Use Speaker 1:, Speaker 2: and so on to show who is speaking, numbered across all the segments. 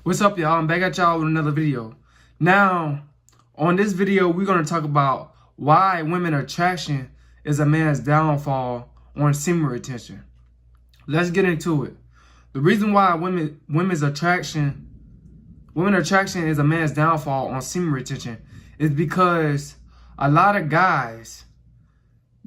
Speaker 1: What's up, y'all? I'm back at y'all with another video. Now, on this video, we're going to talk about why women attraction is a man's downfall on semen retention. Let's get into it. The reason why women attraction is a man's downfall on semen retention is because a lot of guys,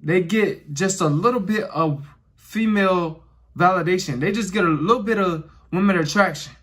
Speaker 1: they get just a little bit of female validation. They just get a little bit of women attraction.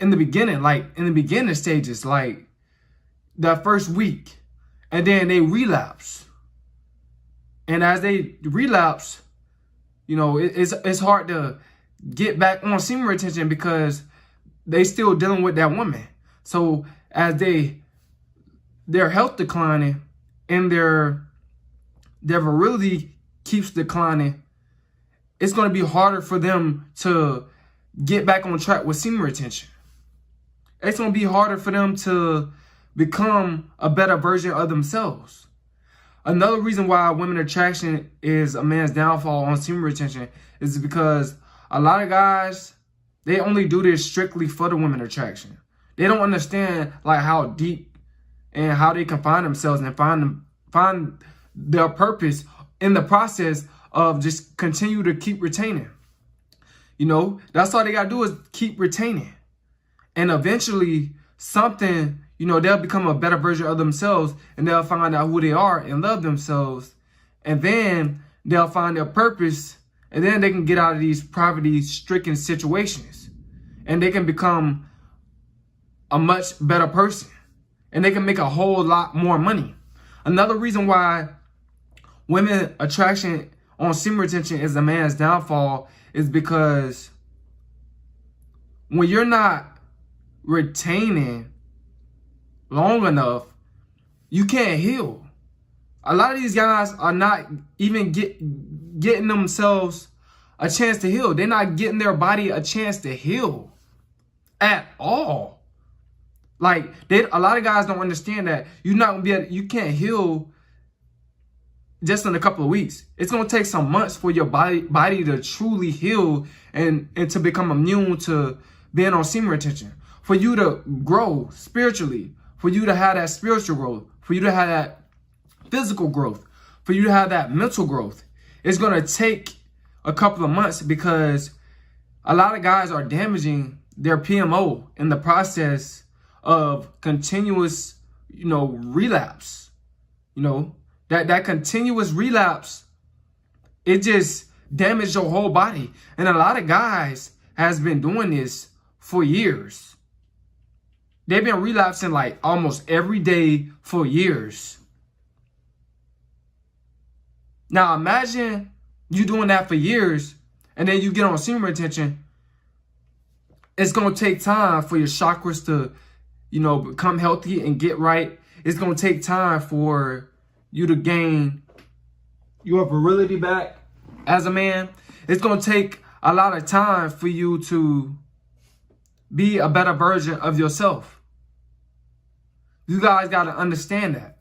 Speaker 1: In the beginning stages, like that first week, and then they relapse. And as they relapse, you know, it's hard to get back on semen retention because they still dealing with that woman. So as their health declining and their virility keeps declining, it's going to be harder for them to get back on track with semen retention. It's going to be harder for them to become a better version of themselves. Another reason why women attraction is a man's downfall on semen retention is because a lot of guys, they only do this strictly for the women attraction. They don't understand like how deep and how they can find themselves and find their purpose in the process of just continue to keep retaining. You know, that's all they got to do is keep retaining. And eventually something, you know, they'll become a better version of themselves and they'll find out who they are and love themselves. And then they'll find their purpose and then they can get out of these poverty-stricken situations and they can become a much better person and they can make a whole lot more money. Another reason why women attraction on semen retention is a man's downfall is because when you're not retaining long enough, you can't heal. A lot of these guys are not even getting themselves a chance to heal. They're not getting their body a chance to heal at all. Like a lot of guys don't understand that you're not gonna you can't heal just in a couple of weeks. It's gonna take some months for your body to truly heal and to become immune to being on semen retention. For you to grow spiritually, for you to have that spiritual growth, for you to have that physical growth, for you to have that mental growth, it's going to take a couple of months because a lot of guys are damaging their PMO in the process of continuous, you know, relapse. You know, that continuous relapse, it just damaged your whole body. And a lot of guys has been doing this for years. They've been relapsing like almost every day for years. Now imagine you doing that for years and then you get on semen retention. It's going to take time for your chakras to, you know, become healthy and get right. It's going to take time for you to gain your virility back as a man. It's going to take a lot of time for you to be a better version of yourself. You guys got to understand that.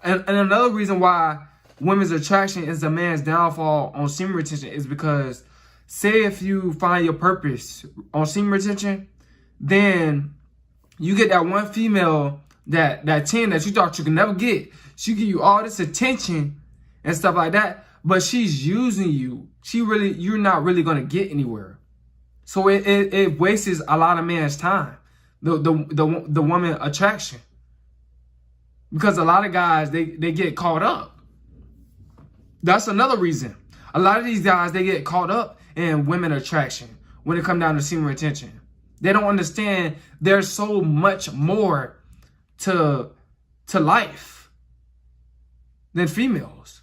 Speaker 1: And another reason why women's attraction is a man's downfall on semen retention is because, say if you find your purpose on semen retention, then you get that one female, that 10 that you thought you could never get. She give you all this attention and stuff like that, but she's using you. You're not really going to get anywhere. So it wastes a lot of men's time. The woman attraction, because a lot of guys they get caught up. That's another reason. A lot of these guys, they get caught up in women attraction when it comes down to semen retention. They don't understand there's so much more to life than females.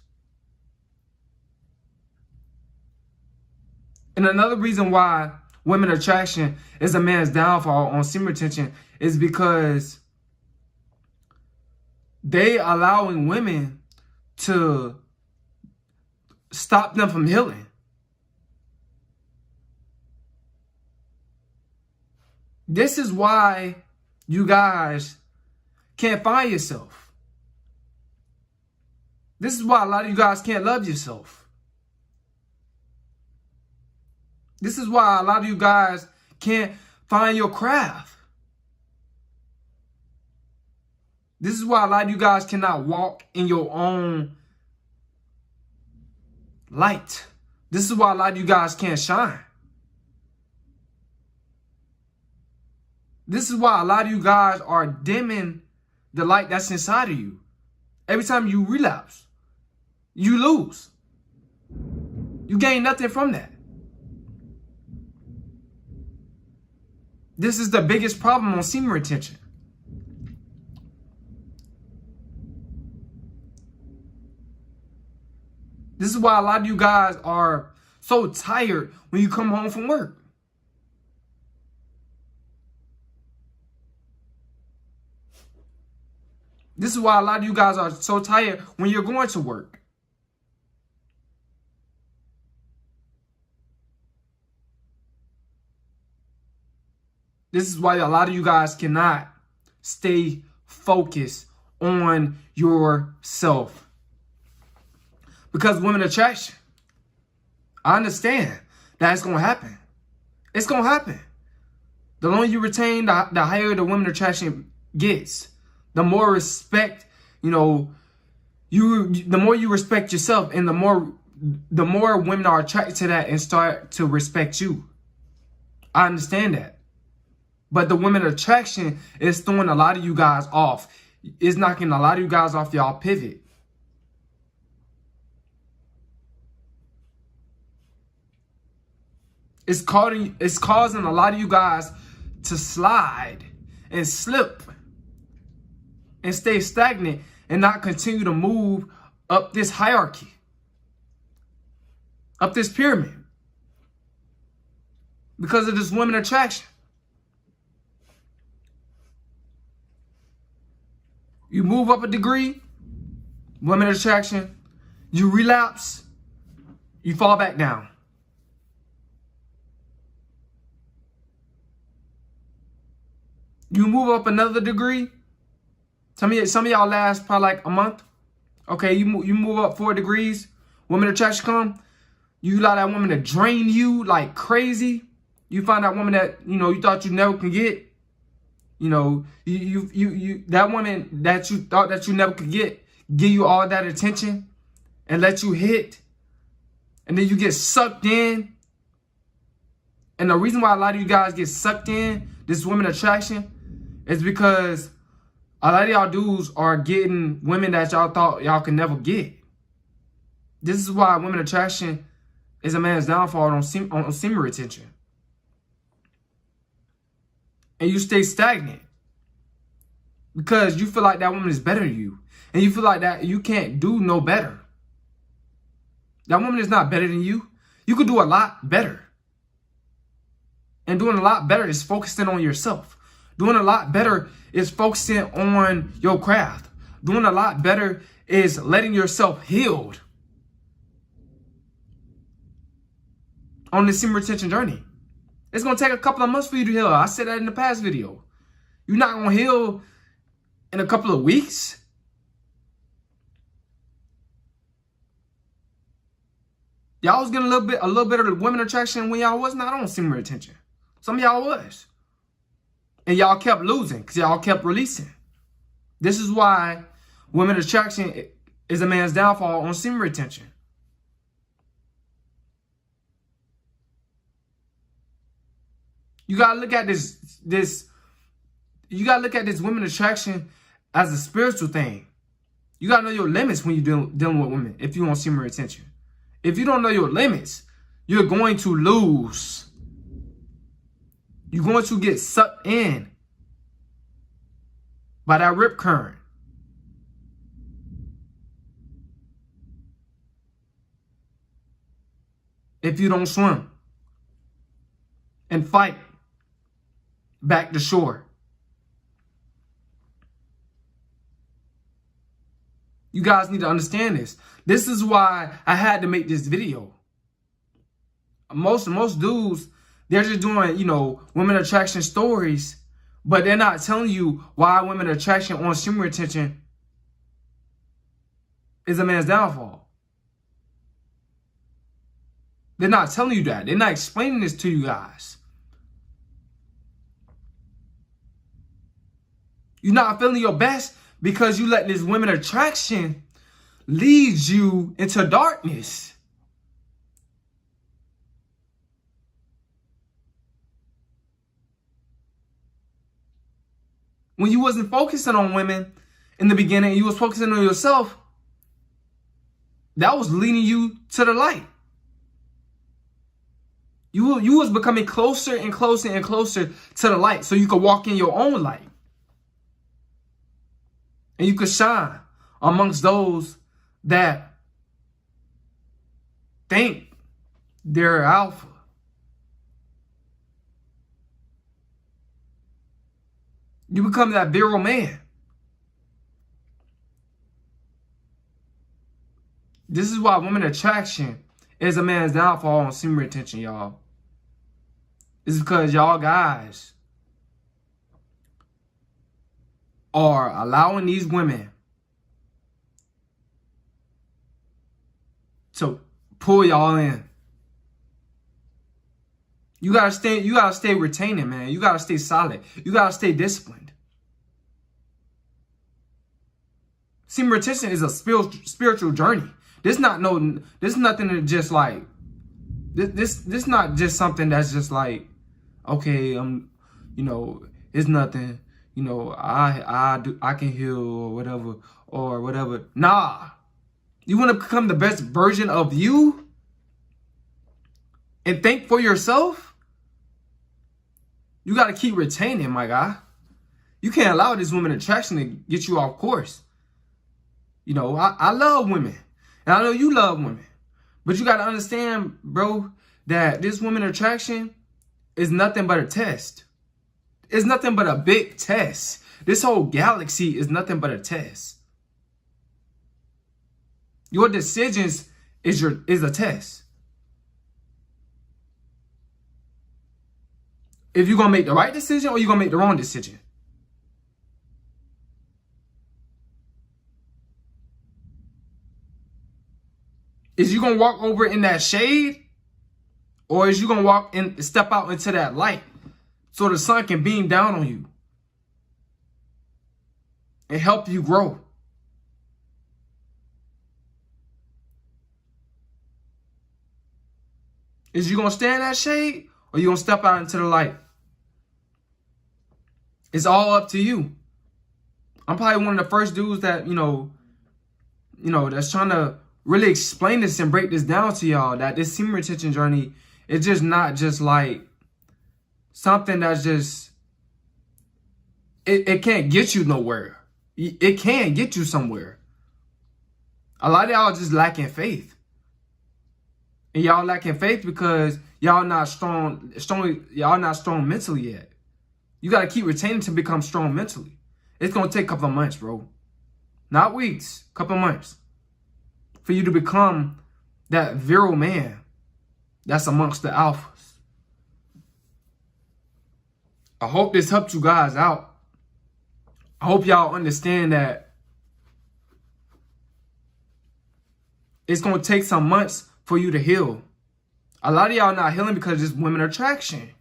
Speaker 1: And another reason why women attraction is a man's downfall on semen retention is because they allowing women to stop them from healing. This is why you guys can't find yourself. This is why a lot of you guys can't love yourself. This is why a lot of you guys can't find your craft. This is why a lot of you guys cannot walk in your own light. This is why a lot of you guys can't shine. This is why a lot of you guys are dimming the light that's inside of you. Every time you relapse, you lose. You gain nothing from that. This is the biggest problem on semen retention. This is why a lot of you guys are so tired when you come home from work. This is why a lot of you guys are so tired when you're going to work. This is why a lot of you guys cannot stay focused on yourself. Because women attraction. I understand that's going to happen. It's going to happen. The longer you retain, the higher the women attraction gets. The more respect, the more you respect yourself, and the more women are attracted to that and start to respect you. I understand that. But the women attraction is throwing a lot of you guys off. It's knocking a lot of you guys off y'all pivot. It's causing a lot of you guys to slide and slip and stay stagnant and not continue to move up this hierarchy, up this pyramid, because of this women attraction. You move up a degree, women attraction. You relapse, you fall back down. You move up another degree. Some of y'all last probably like a month. Okay, you move up 4 degrees. Women attraction come. You allow that woman to drain you like crazy. You find that woman that you thought you never could get. That woman that you thought that you never could get, give you all that attention and let you hit, and then you get sucked in. And the reason why a lot of you guys get sucked in this women attraction is because a lot of y'all dudes are getting women that y'all thought y'all could never get. This is why women attraction is a man's downfall on semen retention. And you stay stagnant because you feel like that woman is better than you. And you feel like that you can't do no better. That woman is not better than you. You could do a lot better. And doing a lot better is focusing on yourself. Doing a lot better is focusing on your craft. Doing a lot better is letting yourself healed on the semen retention journey. It's going to take a couple of months for you to heal. I said that in the past video. You're not going to heal in a couple of weeks. Y'all was getting a little bit of the women attraction when y'all was not on semen retention. Some of y'all was. And y'all kept losing because y'all kept releasing. This is why women attraction is a man's downfall on semen retention. You gotta look at this. You gotta look at this women attraction as a spiritual thing. You gotta know your limits when you're dealing with women. If you want semen retention, if you don't know your limits, you're going to lose. You're going to get sucked in by that rip current. If you don't swim and fight back to shore. You guys need to understand this. This is why I had to make this video. Most dudes, they're just doing, women attraction stories, but they're not telling you why women attraction on semen retention is a man's downfall. They're not telling you that. They're not explaining this to you guys. You're not feeling your best because you let this women attraction lead you into darkness. When you wasn't focusing on women in the beginning, you was focusing on yourself, that was leading you to the light. You was becoming closer and closer and closer to the light so you could walk in your own light. And you could shine amongst those that think they're alpha. You become that virile man. This is why women attraction is a man's downfall on semen retention, y'all. It's because y'all guys are allowing these women to pull y'all in. You gotta stay retaining, man. You gotta stay solid. You gotta stay disciplined. Semen retention is a spiritual journey. This nothing to just like this not just something that's just like, okay, you know, it's nothing, you know, I can heal or whatever. Nah. You want to become the best version of you and think for yourself? You got to keep retaining, my guy. You can't allow this woman attraction to get you off course. You know, I love women. And I know you love women. But you got to understand, bro, that this woman attraction is nothing but a test. It's nothing but a big test. This whole galaxy is nothing but a test. Your decisions is a test. If you're going to make the right decision or you're going to make the wrong decision. Is you going to walk over in that shade? Or is you going to step out into that light so the sun can beam down on you and help you grow? Is you going to stay in that shade or you going to step out into the light? It's all up to you. I'm probably one of the first dudes that, you know, that's trying to really explain this and break this down to y'all, that this semen retention journey is just not just like something that's just, it can't get you nowhere. It can get you somewhere. A lot of y'all just lacking faith. And y'all lacking faith because y'all not strong, y'all not strong mentally yet. You got to keep retaining to become strong mentally. It's going to take a couple of months, bro. Not weeks, couple of months. For you to become that virile man that's amongst the alphas. I hope this helped you guys out. I hope y'all understand that it's going to take some months for you to heal. A lot of y'all not healing because it's women attraction.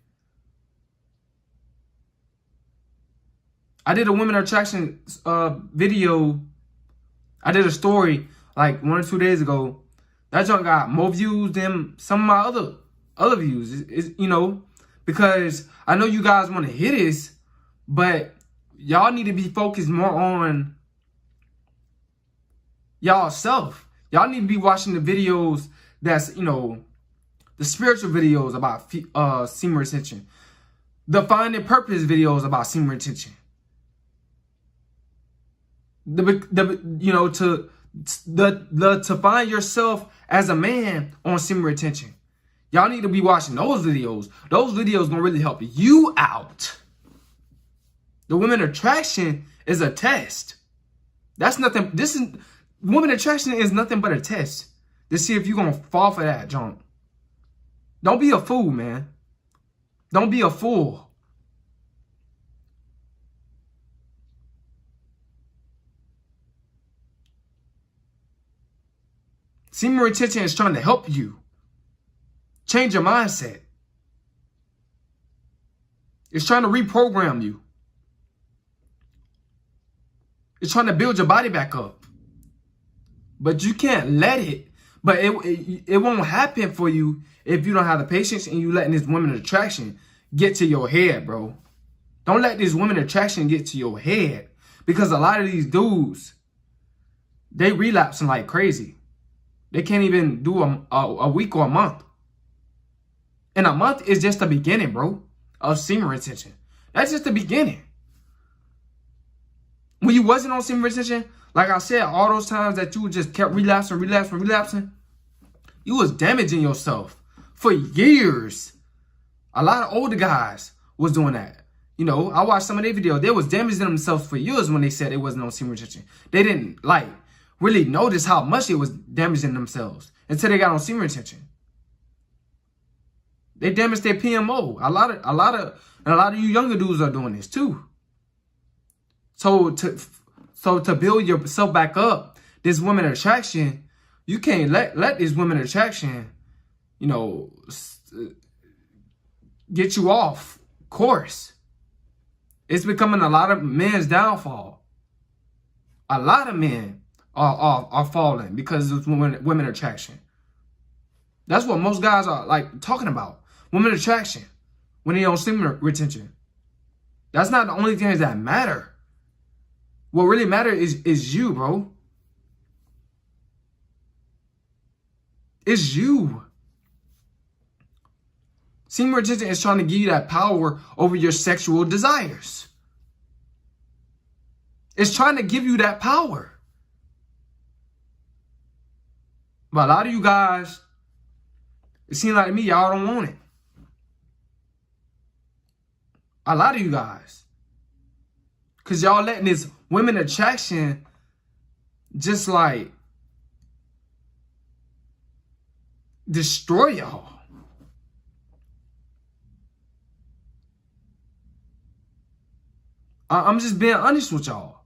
Speaker 1: I did a women attraction video. I did a story like 1 or 2 days ago. That junk got more views than some of my other views. It's, you know, because I know you guys want to hear this, but y'all need to be focused more on y'all self. Y'all need to be watching the videos that's, you know, the spiritual videos about semen retention, the finding purpose videos about semen retention. To find yourself as a man on semen retention. Y'all need to be watching those videos. Those videos gonna really help you out. The women attraction is a test. That's nothing. Women attraction is nothing but a test to see if you're gonna fall for that junk. Don't be a fool, man. Don't be a fool. Semen retention is trying to help you change your mindset. It's trying to reprogram you. It's trying to build your body back up. But you can't let it. But it won't happen for you if you don't have the patience and you letting this women attraction get to your head, bro. Don't let this women attraction get to your head. Because a lot of these dudes, they relapsing like crazy. They can't even do a week or a month. And a month is just the beginning, bro, of semen retention. That's just the beginning. When you wasn't on semen retention, like I said, all those times that you just kept relapsing, you was damaging yourself for years. A lot of older guys was doing that. You know, I watched some of their videos. They was damaging themselves for years when they said it wasn't on semen retention. They didn't, really notice how much it was damaging themselves until they got on semen retention. They damaged their PMO. A lot of you younger dudes are doing this too. So to build yourself back up, this women attraction, you can't let this women attraction, you know, get you off course. It's becoming a lot of men's downfall. A lot of men are falling because of women attraction. That's what most guys are talking about. Women attraction when they on semen retention. That's not the only things that matter. What really matters is you, bro. It's you. Semen retention is trying to give you that power over your sexual desires. It's trying to give you that power. But a lot of you guys, it seems like to me, y'all don't want it. A lot of you guys. Because y'all letting this women attraction just destroy y'all. I'm just being honest with y'all.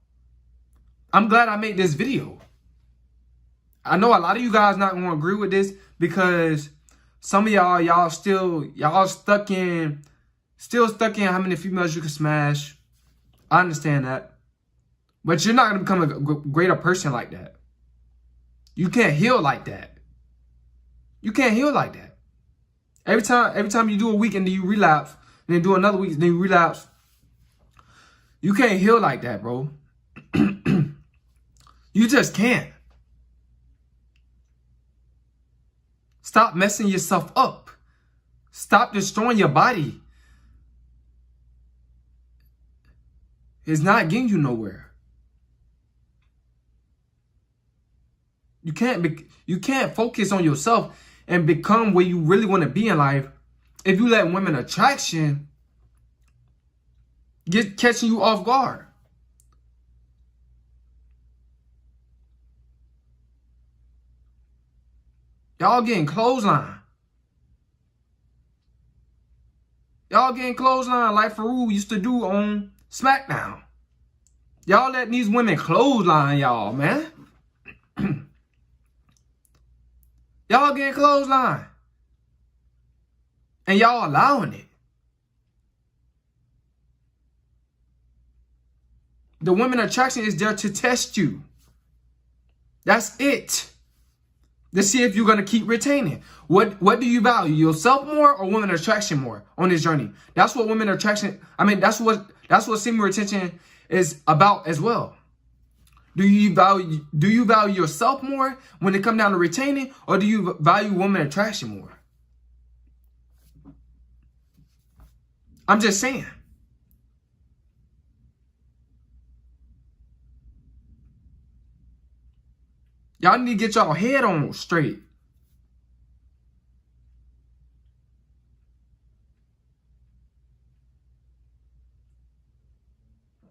Speaker 1: I'm glad I made this video. I know a lot of you guys not going to agree with this because some of y'all still stuck in how many females you can smash. I understand that. But you're not going to become a greater person like that. You can't heal like that. You can't heal like that. Every time you do a week and then you relapse, and then do another week and then you relapse, you can't heal like that, bro. You just can't. Stop messing yourself up. Stop destroying your body. It's not getting you nowhere. You can't focus on yourself and become where you really want to be in life if you let women attraction catching you off guard. Y'all getting clothesline. Y'all getting clothesline like Farouk used to do on SmackDown. Y'all letting these women clothesline y'all, man. Y'all getting clothesline. And y'all allowing it. The women attraction is there to test you. That's it. To see if you're going to keep retaining. What do you value? Yourself more or women attraction more on this journey? That's what women attraction, that's what semen retention is about as well. Do you value yourself more when it comes down to retaining, or do you value women attraction more? I'm just saying. Y'all need to get y'all head on straight.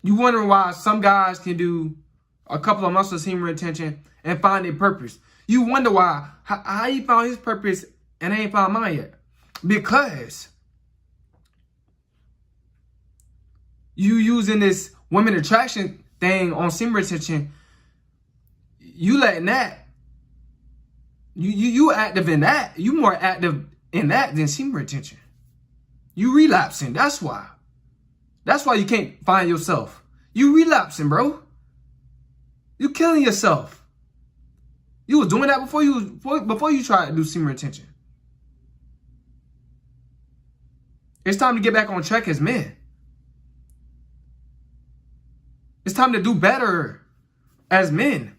Speaker 1: You wondering why some guys can do a couple of months of semen retention and find their purpose. You wonder why, how he found his purpose and ain't found mine yet. Because you using this women attraction thing on semen retention, you letting that, you active in that. You more active in that than semen retention. You relapsing, that's why. That's why you can't find yourself. You relapsing, bro. You killing yourself. You was doing that before you tried to do semen retention. It's time to get back on track as men. It's time to do better as men.